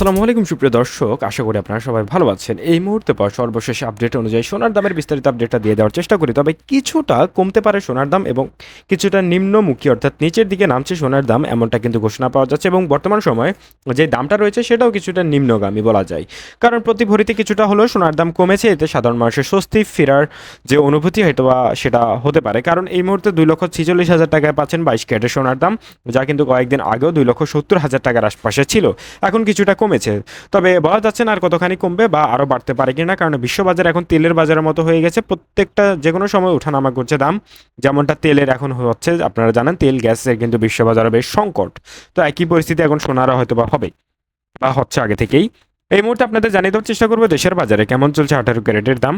আসসালামু আলাইকুম সুপ্রিয় দর্শক, আশা করি আপনারা সবাই ভালো আছেন। এই মুহূর্তে পর সর্বশেষ আপডেট অনুযায়ী সোনার দামের বিস্তারিত আপডেটটা দিয়ে দেওয়ার চেষ্টা করি। তবে কিছুটা কমতে পারে সোনার দাম এবং কিছুটা নিম্নমুখী অর্থাৎ নিচের দিকে নামছে সোনার দাম, এমনটা কিন্তু ঘোষণা পাওয়া যাচ্ছে এবং বর্তমান সময়ে যে দামটা রয়েছে সেটাও কিছুটা নিম্নগামী বলা যায়। কারণ প্রতি ভরিতে কিছুটা হলেও সোনার দাম কমেছে, এতে সাধারণ মানুষের স্বস্তি ফেরার যে অনুভূতি হয়তো বা সেটা হতে পারে। কারণ এই মুহূর্তে 2,46,000 টাকায় পাচ্ছেন 22 ক্যারেটের সোনার দাম, যা কিন্তু কয়েকদিন আগেও 2,70,000 টাকার আশপাশে ছিল। এখন কিছুটা কমেছে, তবে বলা যাচ্ছে না আর কতখানি কমবে বা আরও বাড়তে পারে কিনা, কারণ বিশ্ববাজার এখন তেলের বাজারের মতো হয়ে গেছে। প্রত্যেকটা যে কোনো সময় ওঠানামা করছে দাম, যেমনটা তেলের এখন হচ্ছে। আপনারা জানেন তেল গ্যাসের কিন্তু বিশ্ববাজারে বেশ সংকট। তো একই পরিস্থিতি এখন সোনারও হয়তো বা হবে বা হচ্ছে আগে থেকেই। এই মুহূর্তে আপনাদের জানিয়ে দেওয়ার চেষ্টা করবো দেশের বাজারে কেমন চলছে 18 ক্যারেটের দাম।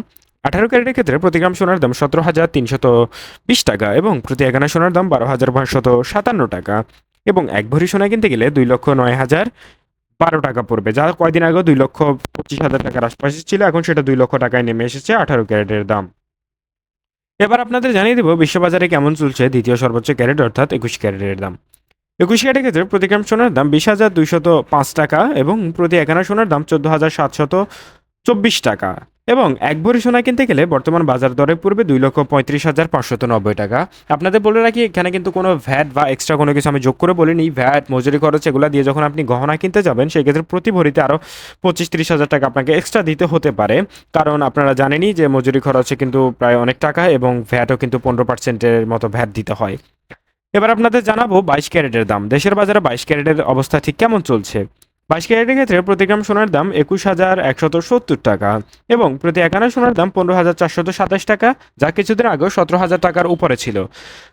18 ক্যারেটের ক্ষেত্রে প্রতি গ্রাম সোনার দাম 17,320 টাকা এবং প্রতি 1 আনা সোনার দাম 12,557 টাকা এবং এক ভরি সোনা কিনতে গেলে 2,09,012 টাকা পড়বে, যা কয়দিন আগেও 2,25,000 টাকার আশপাশে ছিল। এখন সেটা 2 লক্ষ টাকায় নেমে এসেছে 18 ক্যারেটের দাম। এবার আপনাদের জানিয়ে দেবো বিশ্ববাজারে কেমন চলছে দ্বিতীয় সর্বোচ্চ ক্যারেট অর্থাৎ 21 ক্যারেটের দাম। 21 ক্যারেটের ক্ষেত্রে প্রতি গ্রাম সোনার দাম 20,205 টাকা এবং প্রতি 1 আনা সোনার দাম 14,724 টাকা এবং এক ভরি সোনা কিনতে গেলে বর্তমান বাজার দরে পূর্বে 2,35,590 টাকা। আপনাদের বলে রাখি, এখানে কিন্তু কোনো ভ্যাট বা এক্সট্রা কোনো কিছু আমি যোগ করে বলিনি। ভ্যাট, মজুরি খরচ এগুলো দিয়ে যখন আপনি গহনা কিনতে যাবেন, সেই ক্ষেত্রে প্রতি ভরিতে আরও 25-30 হাজার টাকা আপনাকে এক্সট্রা দিতে হতে পারে। কারণ আপনারা জানেনই যে মজুরি খরচে কিন্তু প্রায় অনেক টাকা এবং ভ্যাটও কিন্তু 15%-এর মতো ভ্যাট দিতে হয়। এবার আপনাদের জানাবো 22 ক্যারেটের দাম। দেশের বাজারে 22 ক্যারেটের অবস্থা ঠিক কেমন চলছে। 22 ক্যারেটের ক্ষেত্রে প্রতি গ্রাম সোনার দাম 21,170 টাকা এবং প্রতি 1 আনা সোনার দাম 15,427 টাকা, যা কিছুদিন আগেও 17,000 টাকার উপরে ছিল।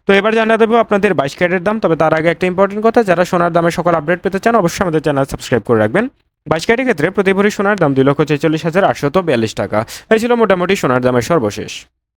তো এবার জানিয়ে দেবো আপনাদের 22 ক্যারেটের দাম। তবে তার আগে একটা ইম্পর্টেন্ট কথা, যারা সোনার দামের সকল আপডেট পেতে চান অবশ্যই আমাদের চ্যানেল সাবস্ক্রাইব করে রাখবেন। 22 ক্যারেটের ক্ষেত্রে প্রতি ভরি সোনার দাম 2,46,842 টাকা। এই ছিল মোটামুটি সোনার দামের সর্বশেষ।